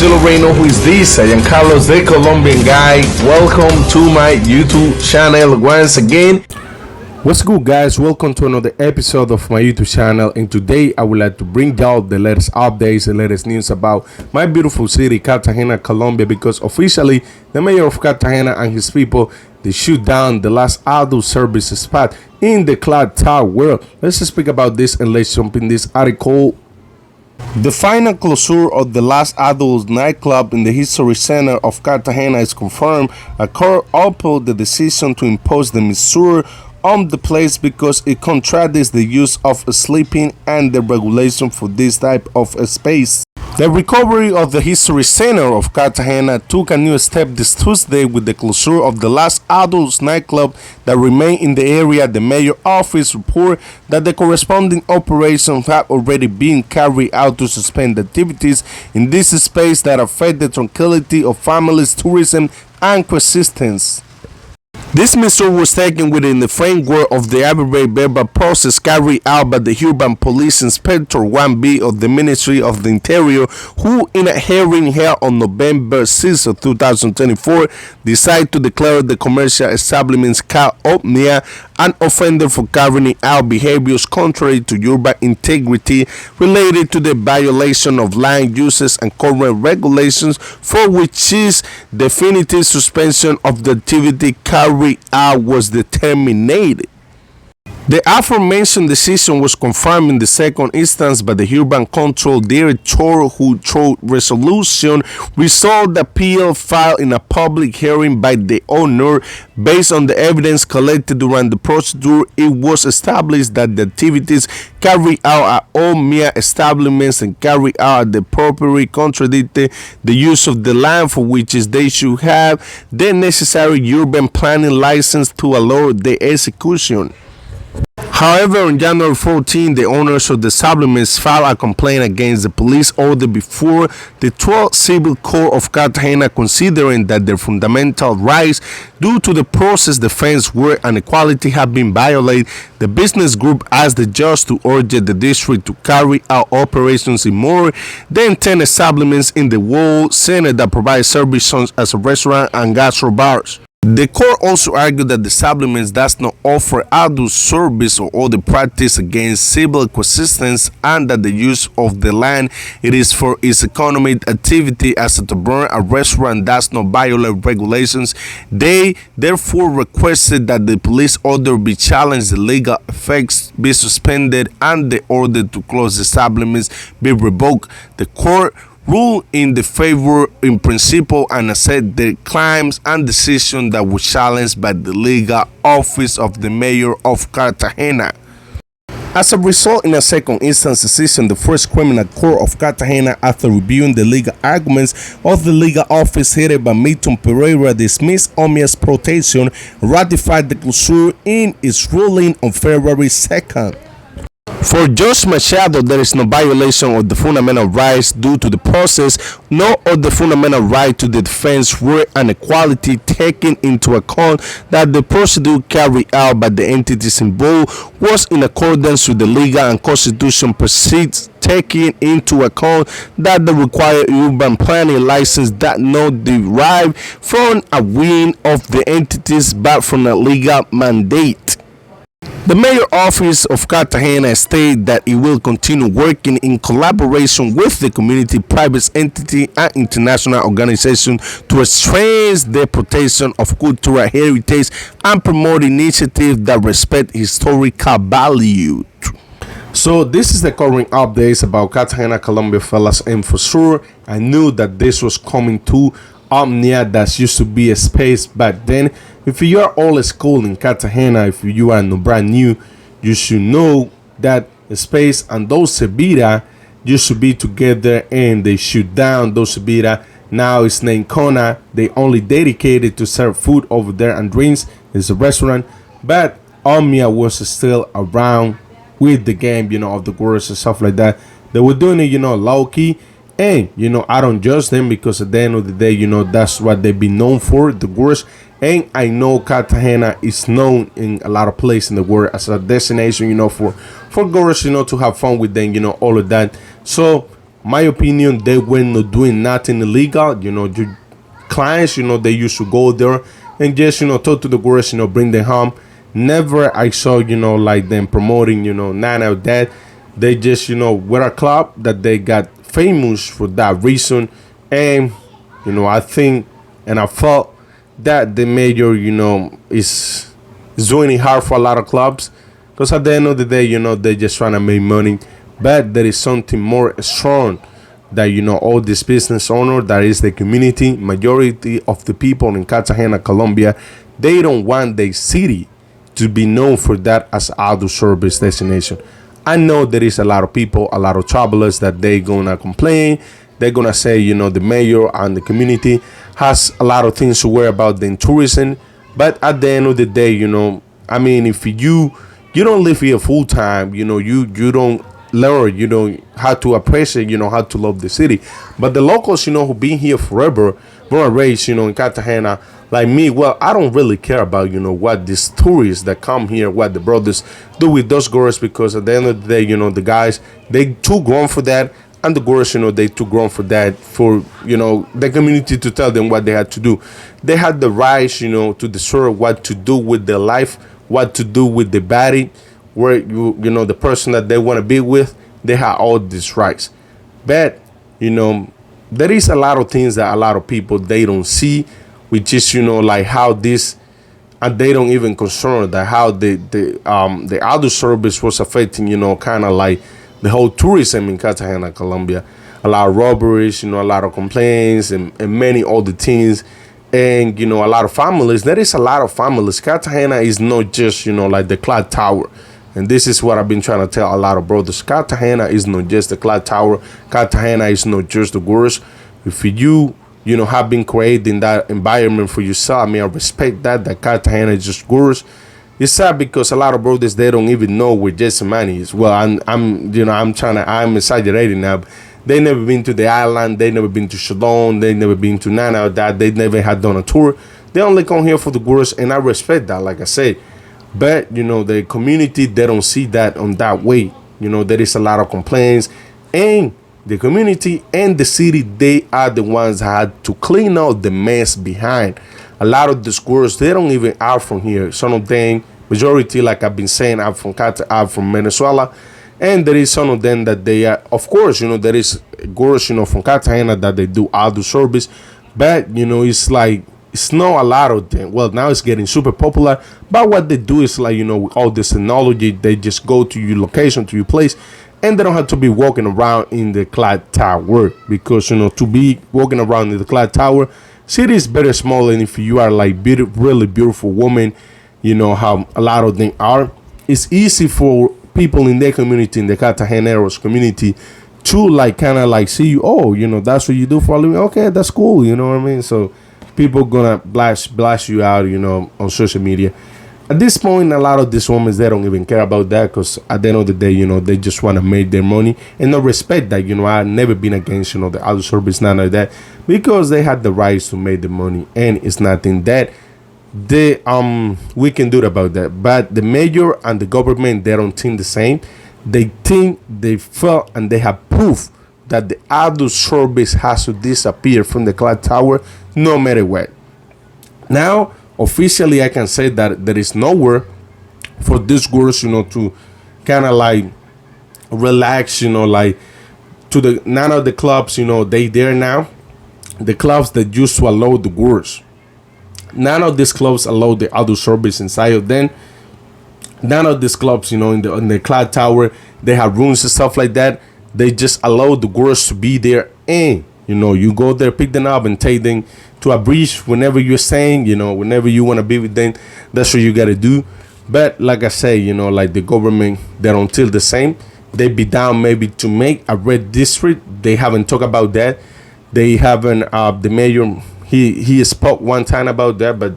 You already know who is this. I am Carlos, the Colombian guy. Welcome to my YouTube channel once again. What's good, guys? Welcome to another episode of my YouTube channel, and today I would like to bring y'all the latest updates, the latest news about my beautiful city, Cartagena, Colombia, because officially the mayor of Cartagena and his people, they shut down the last adult service spot in the Cloud Tower. Let's speak about this and let's jump in this article. The final closure of the last adult nightclub in the history center of Cartagena is confirmed. A court upheld the decision to impose the measure on the place because it contradicts the use of sleeping and the regulation for this type of space. The recovery of the history center of Cartagena took a new step this Tuesday with the closure of the last adult nightclub that remained in the area. The mayor's office reported that the corresponding operations have already been carried out to suspend activities in this space that affect the tranquility of families, tourism, and coexistence. This measure was taken within the framework of the abbreviated verbal process carried out by the Urban Police Inspector 1B of the Ministry of the Interior, who in a hearing held on November 6 of 2024 decided to declare the commercial establishments called Omnia an offender for carrying out behaviors contrary to urban integrity related to the violation of land uses and current regulations, for which is definitive suspension of the activity carried out was determined. The aforementioned decision was confirmed in the second instance by the Urban Control Director, who through resolution resolved the appeal filed in a public hearing by the owner. Based on the evidence collected during the procedure, it was established that the activities carried out at Omnia establishments and carried out at the property contradicted the use of the land for which they should have the necessary urban planning license to allow the execution. However, on January 14, the owners of the establishments filed a complaint against the police order before the 12th Civil Court of Cartagena, considering that their fundamental rights due to the process defense were and equality have been violated. The business group asked the judge to urge the district to carry out operations in more than 10 establishments in the world center that provide services as a restaurant and gastro bars. The court also argued that the establishments does not offer adult service or other practice against civil coexistence, and that the use of the land it is for its economic activity as to burn a restaurant does not violate regulations. They therefore requested that the police order be challenged, the legal effects be suspended, and the order to close the establishments be revoked. The court ruled in the favor in principle and accept the claims and decision that was challenged by the legal office of the mayor of Cartagena. As a result, in a second instance decision, the first criminal court of Cartagena, after reviewing the legal arguments of the legal office headed by Milton Pereira, dismissed Omnia's protection, ratified the closure in its ruling on February 2nd. For Judge Machado, there is no violation of the fundamental rights due to the process, nor of the fundamental right to the defense were an equality, taking into account that the procedure carried out by the entities involved was in accordance with the legal and constitutional proceedings, taking into account that the required urban planning license does not derive from a win of the entities but from a legal mandate. The mayor's office of Cartagena stated that it will continue working in collaboration with the community, private entity, and international organizations to strengthen the protection of cultural heritage and promote initiatives that respect historical value. So this is the current updates about Cartagena, Colombia, fellas, and for sure I knew that this was coming to Omnia. That used to be a space back then. If you are old school in Cartagena, if you are no brand new, you should know that the space and those Sevilla used to be together, and they shut down those Sevilla. Now it's named Kona. They only dedicated to serve food over there and drinks. It's a restaurant, but Omnia was still around with the game, of the girls and stuff like that. They were doing it, low key. And, I don't judge them because at the end of the day, that's what they've been known for, the girls. And I know Cartagena is known in a lot of places in the world as a destination, for girls, to have fun with them, all of that. So, my opinion, they were not doing nothing illegal. Your clients, they used to go there and just, talk to the girls, bring them home. Never I saw, like them promoting, none of that. They just, were a club that they got famous for that reason. And, I think and I felt that the mayor, is doing it hard for a lot of clubs. Because at the end of the day, they're just trying to make money. But there is something more strong that, all this business owner, that is the community, majority of the people in Cartagena, Colombia, they don't want their city to be known for that as outdoor service destination. I know there is a lot of people, a lot of travelers that they gonna complain. They're gonna say, the mayor and the community has a lot of things to worry about in tourism. But at the end of the day, if you don't live here full time, you don't learn, how to appreciate, how to love the city. But the locals, who been here forever, born and raised, in Cartagena, like me, well, I don't really care about, what these tourists that come here, what the brothers do with those girls, because at the end of the day, the guys, they too grown for that. And the girls, they too grown for that, for, the community to tell them what they had to do. They had the rights, to decide what to do with their life, what to do with the body, where, the person that they want to be with, they have all these rights. But, there is a lot of things that a lot of people, they don't see, which is, like how this, and they don't even concern that how the outdoor service was affecting, kind of like the whole tourism in Cartagena, Colombia. A lot of robberies, a lot of complaints, and many other things. And, a lot of families. There is a lot of families. Cartagena is not just, like the clock tower. And this is what I've been trying to tell a lot of brothers. Cartagena is not just the clock tower. Cartagena is not just the girls. If you, have been creating that environment for yourself, I respect that Cartagena is just girls. It's sad because a lot of brothers, they don't even know where Jason Manny is. Well, I'm exaggerating now. They never been to the island. They never been to Shutdown. They never been to none of that. They never had done a tour. They only come here for the girls, and I respect that, like I said. But, the community, they don't see that on that way. There is a lot of complaints. And the community and the city, they are the ones that had to clean out the mess behind. A lot of the girls, they don't even are from here. Some of them, majority, like I've been saying, are from Venezuela. And there is some of them that they are, of course, there is girls, from Cartagena that they do outdoor service. But, it's like, it's not a lot of them. Well, now it's getting super popular. But what they do is like, with all this technology, they just go to your location, to your place. And they don't have to be walking around in the clock tower. Because, to be walking around in the clock tower, city is very small. And if you are like really beautiful woman, how a lot of them are, it's easy for people in their community, in the Cartageneros community, to like kind of like see you. Oh, that's what you do for a living. Okay, that's cool. You know what I mean? So people gonna blast you out, on social media. At this point, a lot of these women, they don't even care about that, because at the end of the day, they just want to make their money and not respect that. I've never been against, the outdoor service, none of that, because they had the rights to make the money, and it's nothing that we can do about that. But the mayor and the government, they don't think the same. They think, they felt, and they have proof that the outdoor service has to disappear from the clock tower, no matter what. Now, officially, I can say that there is nowhere for these girls, to kind of like relax, like to the none of the clubs, they there now. The clubs that used to allow the girls, none of these clubs allow the outdoor service inside of them. None of these clubs, in the clock tower, they have rooms and stuff like that. They just allow the girls to be there, and you go there, pick them up, and take them to a beach whenever you're staying. Whenever you want to be with them, that's what you gotta do. But like I say, like the government, they don't feel the same. They be down maybe to make a red district. They haven't talked about that. They haven't. The mayor, he spoke one time about that, but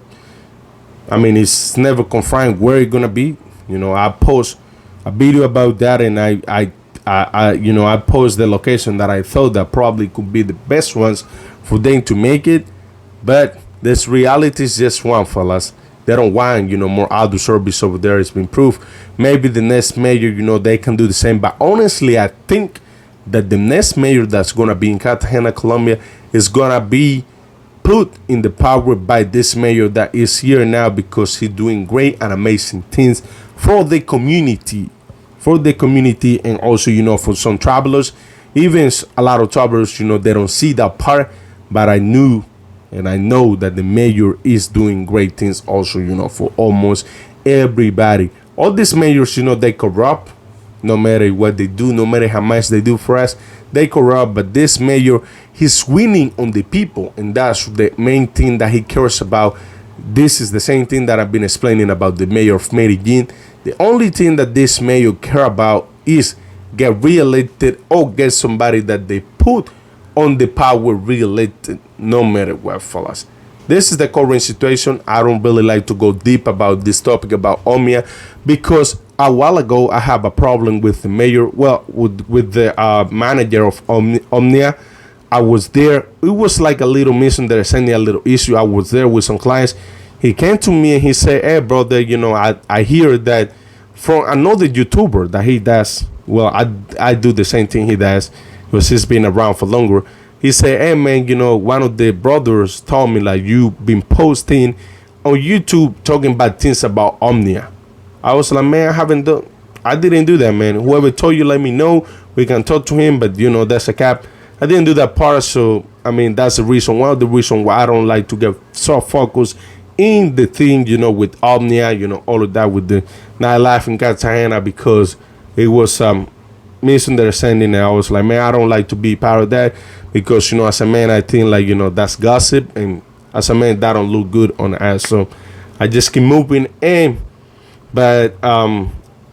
it's never confirmed where it's gonna be. I post a video about that, and I posed the location that I thought that probably could be the best ones for them to make it. But this reality is just one, fellas. They don't want, more auto service over there. It's been proved. Maybe the next mayor, they can do the same. But honestly, I think that the next mayor that's gonna be in Cartagena, Colombia, is gonna be put in the power by this mayor that is here now, because he's doing great and amazing things for the community, and also, for some travelers. Even a lot of travelers, they don't see that part, but I knew and I know that the mayor is doing great things also, for almost everybody. All these mayors, they corrupt. No matter what they do, no matter how much they do for us, they corrupt. But this mayor, he's winning on the people, and that's the main thing that he cares about. This is the same thing that I've been explaining about the mayor of Medellin. The only thing that this mayor care about is get reelected, or get somebody that they put on the power reelected, no matter what, fellas. This is the current situation. I don't really like to go deep about this topic about Omnia, because a while ago I have a problem with the mayor, with the manager of Omnia. I was there. It was like a little misunderstanding, a little issue. I was there with some clients. He came to me and he said, "Hey, brother, I hear that from another YouTuber that he does. Well, I do the same thing he does, because he's been around for longer." He said, "Hey, man, one of the brothers told me like you've been posting on YouTube talking bad things about Omnia." I was like, "Man, I didn't do that, man. Whoever told you, let me know. We can talk to him, but that's a cap. I didn't do that part." So, that's the reason, one of the reasons why I don't like to get so focused in the thing, with Omnia, all of that with the Nightlife in Cartagena, because it was misunderstanding. And I was like, man, I don't like to be part of that, because, as a man, I think like, that's gossip. And as a man, that don't look good on us. So I just keep moving. But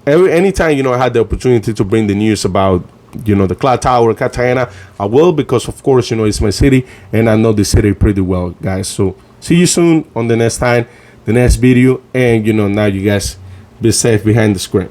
anytime, I had the opportunity to bring the news about, the clock tower, Cartagena, I will, because of course, it's my city and I know the city pretty well, guys. So see you soon on the next time, the next video. And, now you guys be safe behind the screen.